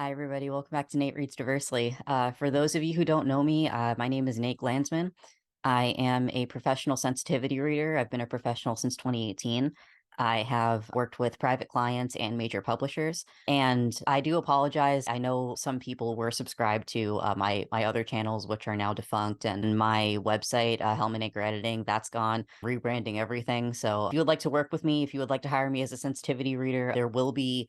Hi, everybody. Welcome back to Nate Reads Diversely. For those of you who don't know me, my name is Nate Glansman. I am a professional sensitivity reader. I've been a professional since 2018. I have worked with private clients and major publishers, and I do apologize. I know some people were subscribed to my other channels, which are now defunct, and my website, Helmet Anchor Editing, that's gone, rebranding everything. So if you would like to work with me, if you would like to hire me as a sensitivity reader, there will be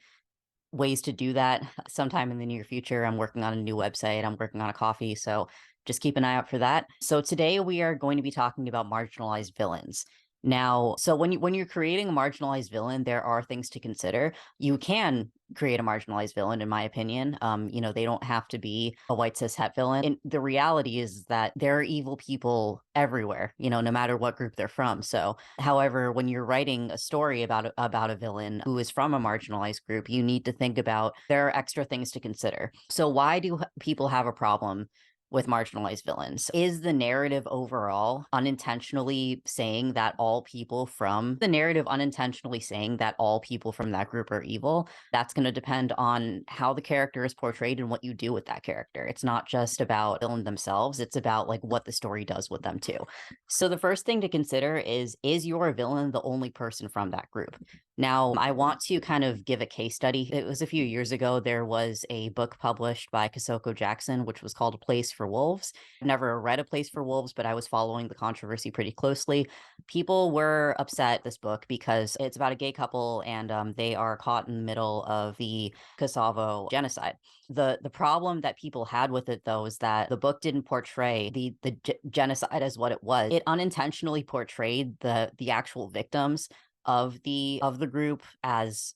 ways to do that sometime in the near future. I'm working on a new website. I'm working on a coffee. So just keep an eye out for that. So today we are going to be talking about marginalized villains. Now, so when you're creating a marginalized villain, there are things to consider. You can create a marginalized villain, in my opinion. They don't have to be a white cis het villain. And the reality is that there are evil people everywhere, no matter what group they're from. So, however, when you're writing a story about a villain who is from a marginalized group, you need to think about there are extra things to consider. So, why do people have a problem with marginalized villains? Is the narrative overall unintentionally saying that all people from that group are evil? That's going to depend on how the character is portrayed and what you do with that character. It's not just about villain themselves, it's about like what the story does with them too. So the first thing to consider is your villain the only person from that group? Now, I want to kind of give a case study. It was a few years ago. There was a book published by Kosoko Jackson, which was called A Place for Wolves. I've never read A Place for Wolves, but I was following the controversy pretty closely. People were upset this book because it's about a gay couple and they are caught in the middle of the Kosovo genocide. The problem that people had with it, though, is that the book didn't portray the genocide as what it was. It unintentionally portrayed the actual victims of the group as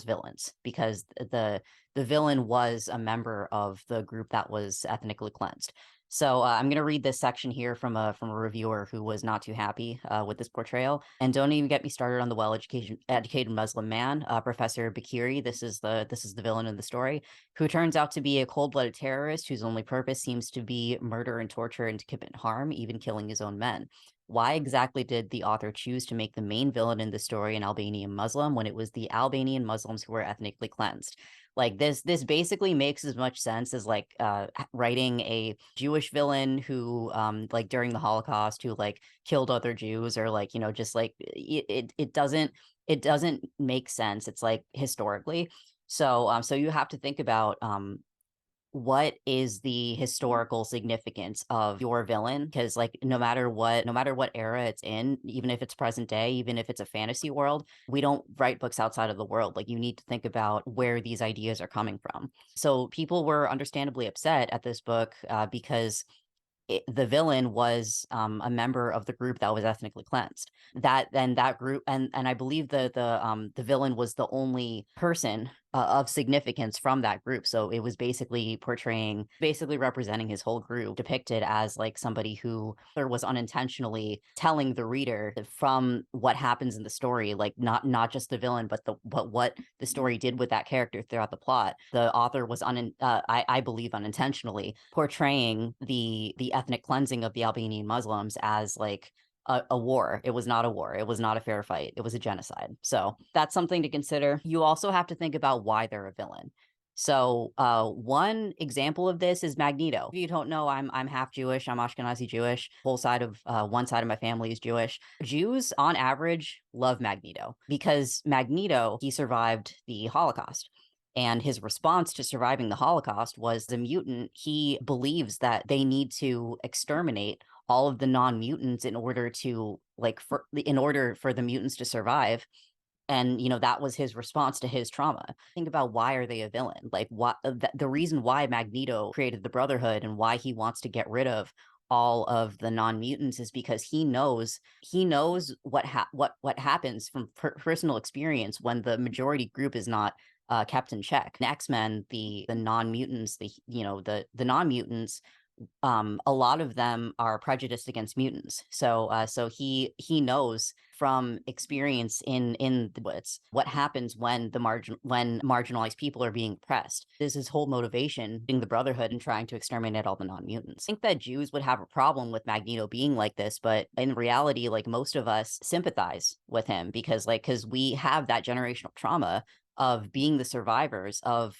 villains, because the villain was a member of the group that was ethnically cleansed. So I'm going to read this section here from a reviewer who was not too happy with this portrayal. And don't even get me started on the well-educated Muslim man, Professor Bakiri. This is the villain in the story, who turns out to be a cold-blooded terrorist whose only purpose seems to be murder and torture and to commit harm, even killing his own men. Why exactly did the author choose to make the main villain in the story an Albanian Muslim when it was the Albanian Muslims who were ethnically cleansed? Like this basically makes as much sense as like writing a Jewish villain who like during the Holocaust who like killed other Jews, or like just like it doesn't make sense. It's like historically. So you have to think about what is the historical significance of your villain, because like no matter what era it's in, even if it's present day, even if it's a fantasy world, we don't write books outside of the world. Like, you need to think about where these ideas are coming from. So people were understandably upset at this book because the villain was a member of the group that was ethnically cleansed. That group, and I believe the villain was the only person of significance from that group. So it was basically representing his whole group, depicted as like somebody who there was unintentionally telling the reader from what happens in the story, like not just the villain, but what the story did with that character throughout the plot. The author was I believe unintentionally portraying the ethnic cleansing of the Albanian Muslims as like a war. It was not a war. It was not a fair fight. It was a genocide. So that's something to consider. You also have to think about why they're a villain. So one example of this is Magneto. If you don't know, I'm half Jewish. I'm Ashkenazi Jewish. One side of my family is Jewish. Jews, on average, love Magneto because Magneto, he survived the Holocaust. And his response to surviving the Holocaust was, the mutant, he believes that they need to exterminate all of the non-mutants in order for the mutants to survive. And that was his response to his trauma. Think about, why are they a villain? Like, what the reason why Magneto created the Brotherhood and why he wants to get rid of all of the non-mutants is because he knows what happens from personal experience when the majority group is not kept in check. In X-Men, the non-mutants, the non-mutants, a lot of them are prejudiced against mutants. So he knows from experience in the woods what happens when when marginalized people are being oppressed. This is his whole motivation in the Brotherhood and trying to exterminate all the non-mutants. I think that Jews would have a problem with Magneto being like this, but in reality, like, most of us sympathize with him because we have that generational trauma of being the survivors of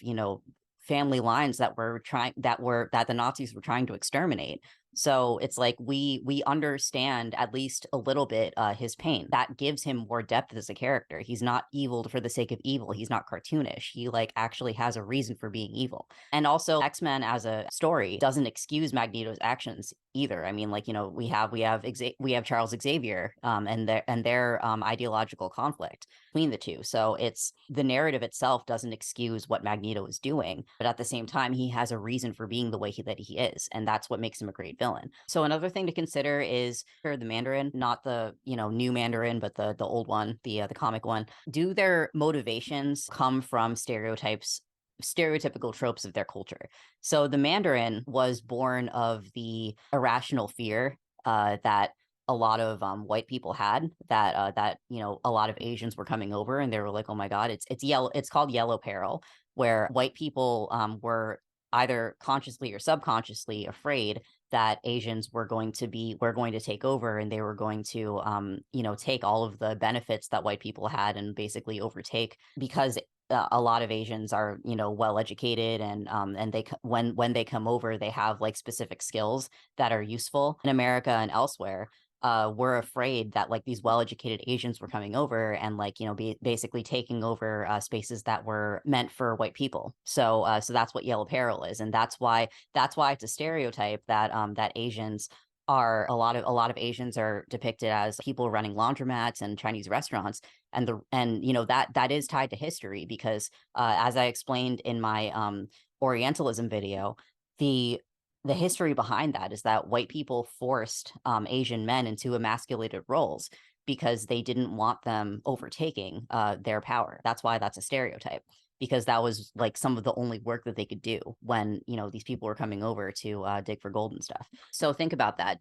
family lines that that the Nazis were trying to exterminate. So it's like we understand at least a little bit his pain. That gives him more depth as a character. He's not evil for the sake of evil. He's not cartoonish. He like actually has a reason for being evil. And also X-Men as a story doesn't excuse Magneto's actions either. I mean, like, we have Charles Xavier and their ideological conflict between the two. So it's the narrative itself doesn't excuse what Magneto is doing, but at the same time, he has a reason for being the way that he is, and that's what makes him a great villain. So another thing to consider is the Mandarin, not the new Mandarin, but the old one, the comic one. Do their motivations come from stereotypical tropes of their culture? So the Mandarin was born of the irrational fear that a lot of white people had, that a lot of Asians were coming over, and they were like, oh my god, it's yellow, it's called yellow peril, where white people were either consciously or subconsciously afraid that Asians were going to take over, and they were going to take all of the benefits that white people had and basically overtake, because a lot of Asians are well educated, and they when they come over, they have like specific skills that are useful in America and elsewhere. We're afraid that like these well-educated Asians were coming over and like basically taking over spaces that were meant for white people. So that's what yellow peril is, and that's why it's a stereotype that that Asians are a lot of Asians are depicted as people running laundromats and Chinese restaurants, and that is tied to history, because as I explained in my Orientalism video, the history behind that is that white people forced Asian men into emasculated roles because they didn't want them overtaking their power. That's why that's a stereotype, because that was like some of the only work that they could do when these people were coming over to dig for gold and stuff. So think about that.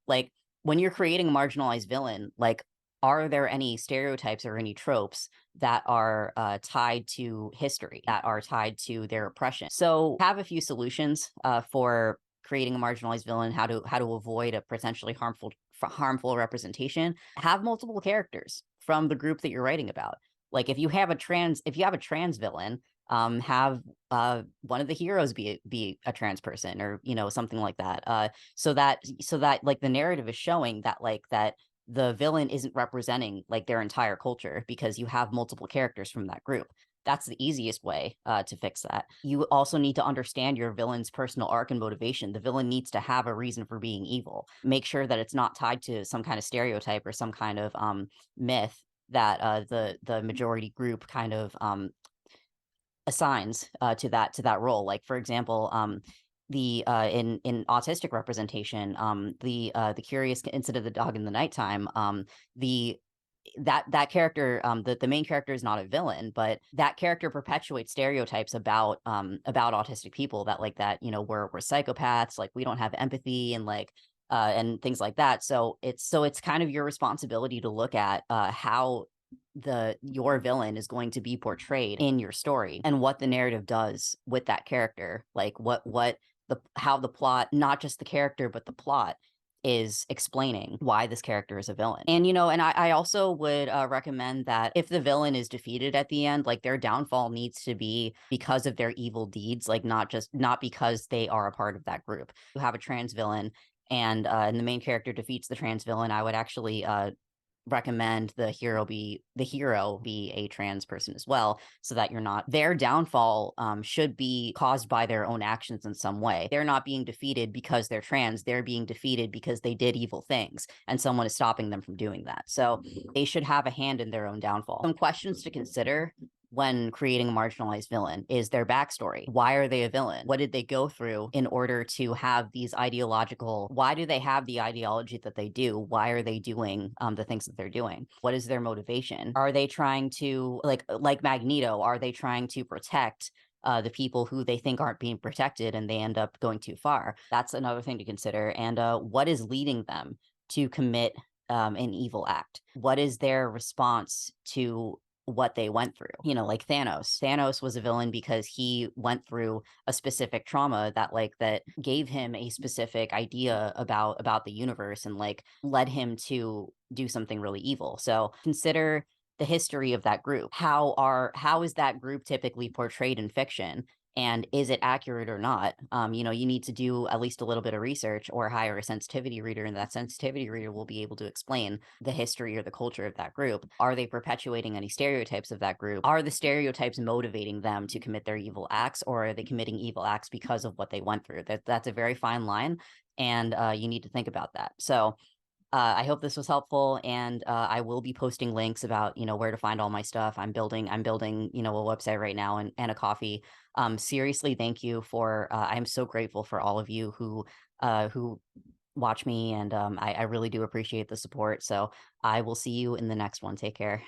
Like when you're creating a marginalized villain, like, are there any stereotypes or any tropes that are tied to history, that are tied to their oppression? So have a few solutions for creating a marginalized villain, how to avoid a potentially harmful representation. Have multiple characters from the group that you're writing about. Like if you have a trans villain, have one of the heroes be a trans person, or something like that. So that like the narrative is showing that that the villain isn't representing like their entire culture, because you have multiple characters from that group. That's the easiest way to fix that. You also need to understand your villain's personal arc and motivation. The villain needs to have a reason for being evil. Make sure that it's not tied to some kind of stereotype or some kind of myth that the majority group kind of assigns to that role. Like for example, the in autistic representation, the curious incident of the dog in the nighttime, the that character, the main character is not a villain, but that character perpetuates stereotypes about autistic people, that we're psychopaths, like we don't have empathy, and and things like that. So it's kind of your responsibility to look at how your villain is going to be portrayed in your story, and what the narrative does with that character, like how the plot, not just the character but the plot, is explaining why this character is a villain. And I also would recommend that if the villain is defeated at the end, like their downfall needs to be because of their evil deeds, like not because they are a part of that group. You have a trans villain, and the main character defeats the trans villain, I would actually recommend the hero be a trans person as well, so that their downfall should be caused by their own actions in some way. They're not being defeated because they're trans, they're being defeated because they did evil things and someone is stopping them from doing that. So they should have a hand in their own downfall. Some questions to consider when creating a marginalized villain is their backstory. Why are they a villain? What did they go through in order to have why do they have the ideology that they do? Why are they doing the things that they're doing? What is their motivation? Are they trying to, like Magneto, are they trying to protect the people who they think aren't being protected, and they end up going too far? That's another thing to consider. And what is leading them to commit an evil act? What is their response to what they went through? Like Thanos was a villain because he went through a specific trauma that gave him a specific idea about the universe, and led him to do something really evil. So consider the history of that group. How is that group typically portrayed in fiction, and is it accurate or not? You need to do at least a little bit of research or hire a sensitivity reader, and that sensitivity reader will be able to explain the history or the culture of that group. Are they perpetuating any stereotypes of that group? Are the stereotypes motivating them to commit their evil acts, or are they committing evil acts because of what they went through? That's a very fine line, and you need to think about that. So I hope this was helpful, and I will be posting links about where to find all my stuff. I'm building a website right now, and a coffee. Seriously, thank you for. I'm so grateful for all of you who watch me, and I really do appreciate the support. So I will see you in the next one. Take care.